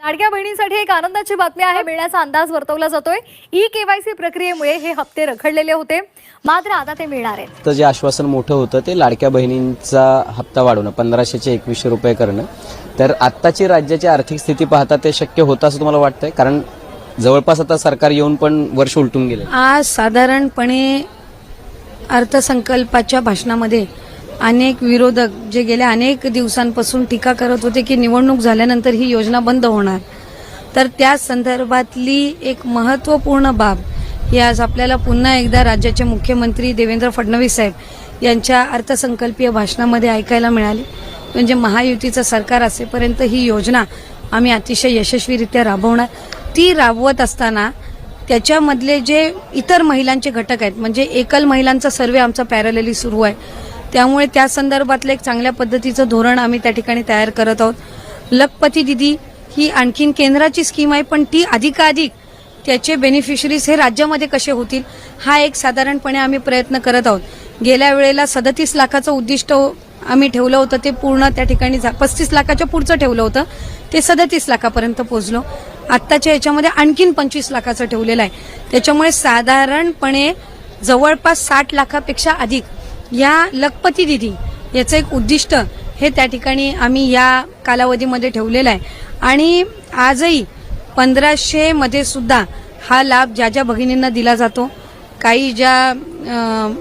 लाडक्या बहिणींसाठी एक आनंदाची बातमी आहे मिळण्याचा अंदाज वर्तवला जातोय। ई-केवायसी प्रक्रियेमुळे हे हप्ते रखडलेले होते, मात्र आता ते मिळणार आहेत। तर जे आश्वासन मोठं होतं ते लाडक्या बहिणींचा हप्ता वाढवणं 1500 चे 2100 रुपये करणं, तर आत्ताची राज्याची आर्थिक स्थिती पाहता ते शक्य होतं असं तुम्हाला वाटतंय? कारण जवळपास आता सरकार येऊन पण वर्ष उलटून गेले। आज साधारणपणे अर्थसंकल्पाच्या भाषणामध्ये अनेक विरोधक जे गेल्या अनेक दिवसांपासून टीका करत होते की निवडणूक झाल्यानंतर ही योजना बंद होणार, तर त्या संदर्भातली एक महत्त्वपूर्ण बाब ही आज आपल्याला पुन्हा एकदा राज्याचे मुख्यमंत्री देवेंद्र फडणवीस साहेब यांच्या अर्थसंकल्पीय भाषणामध्ये ऐकायला मिळाली। म्हणजे महायुतीचं सरकार असेपर्यंत ही योजना आम्ही अतिशय यशस्वीरित्या राबवणार। ती राबवत असताना त्याच्यामधले जे इतर महिलांचे घटक आहेत, म्हणजे एकल महिलांचा सर्वे आमचा पॅरलली सुरू आहे, त्यामुळे त्या संदर्भातलं एक चांगल्या पद्धतीचं धोरण आम्ही त्या ठिकाणी तयार करत आहोत। लखपती दिदी ही आणखीन केंद्राची स्कीम आहे, पण ती अधिकाधिक त्याचे बेनिफिशरीज हे राज्यामध्ये कसे होतील हा एक साधारणपणे आम्ही प्रयत्न करत आहोत। गेल्या वेळेला 37 लाखाचं उद्दिष्ट आम्ही ठेवलं होतं, ते पूर्ण त्या ठिकाणी 35 लाखाच्या पुढचं ठेवलं होतं, ते 37 लाखापर्यंत पोहोचलो। आत्ताच्या याच्यामध्ये आणखीन 25 लाखाचं ठेवलेलं आहे, त्याच्यामुळे साधारणपणे जवळपास 60 लाखापेक्षा अधिक या लखपती दिदी याचं एक उद्दिष्ट हे त्या ठिकाणी आम्ही या कालावधीमध्ये ठेवलेलं आहे। आणि आजही 1500 मध्ये सुद्धा हा लाभ ज्या ज्या भगिनींना दिला जातो, काही ज्या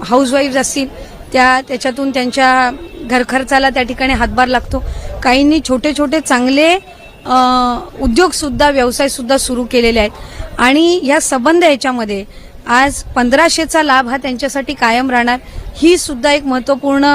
हाऊसवाईफ असतील त्याच्यातून त्यांच्या घरखर्चाला त्या ठिकाणी हातभार लागतो, काहींनी छोटे छोटे चांगले उद्योगसुद्धा व्यवसायसुद्धा सुरू केलेले आहेत। आणि या संबंध याच्यामध्ये आज 1500चा लाभ हा त्यांच्यासाठी कायम राहणार, ही सुद्धा एक महत्त्वपूर्ण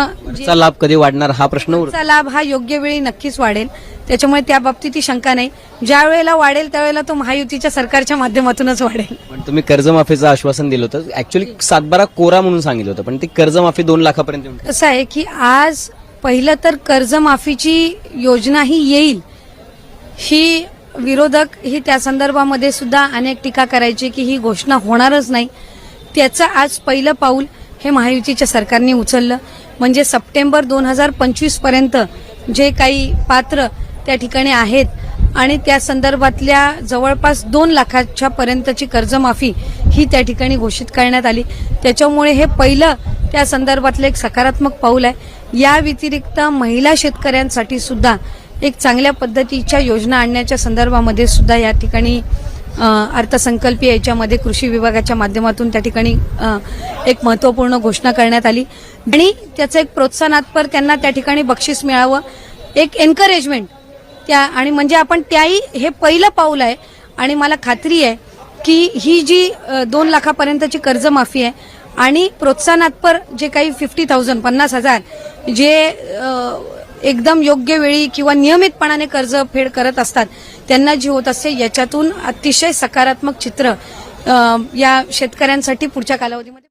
लाभ कधी वाढणार हा प्रश्न। लाभ हा योग्य वेळी नक्कीच वाढेल, त्याच्यामुळे त्या बाबतीत ही शंका नाही। ज्या वेळेला वाढेल त्यावेळेला तो महायुतीच्या सरकारच्या माध्यमातूनच वाढेल। पण तुम्ही कर्जमाफीचं आश्वासन दिलं होतं, ऍक्च्युअली 7-12 कोरा म्हणून सांगितलं होतं, पण ती कर्जमाफी 2 लाखापर्यंत। असं आहे की आज पहिलं तर कर्जमाफीची योजना ही येईल, ही विरोधक ही त्या संदर्भामध्ये सुद्धा अनेक टीका करायची की ही घोषणा होणारच नाही। त्याचं आज पहिलं पाऊल हे महायुतीच्या सरकारने उचललं, म्हणजे सप्टेंबर 2025 पर्यंत जे काही पात्र त्या ठिकाणी आहेत आणि त्या संदर्भातल्या जवळपास 2 लाखाच्या पर्यंतची कर्जमाफी ही त्या ठिकाणी घोषित करण्यात आली। त्याच्यामुळे हे पहिलं त्या संदर्भातलं एक सकारात्मक पाऊल आहे। या व्यतिरिक्त महिला शेतकऱ्यांसाठी सुद्धा एक चांगल्या पद्धतीच्या योजना आणण्याच्या संदर्भामध्ये सुद्धा या ठिकाणी अर्थसंकल्पीय याच्यामध्ये कृषी विभागाच्या माध्यमातून त्या ठिकाणी एक महत्त्वपूर्ण घोषणा करण्यात आली आणि त्याचं एक प्रोत्साहनात्मक त्यांना त्या ठिकाणी बक्षीस मिळावं, एक एनकरेजमेंट त्या, आणि म्हणजे आपण त्याही हे पहिलं पाऊल आहे। आणि मला खात्री आहे की ही जी 2 लाखापर्यंतची कर्जमाफी आहे आणि प्रोत्साहनात्मक जे काही 50,000 जे एकदम योग्य वेळी किंवा नियमितपणाने कर्ज फेड करत असतात त्यांना जी होत असते, याच्यातून अतिशय सकारात्मक चित्र या शेतकऱ्यांसाठी पुढच्या कालावधीमध्ये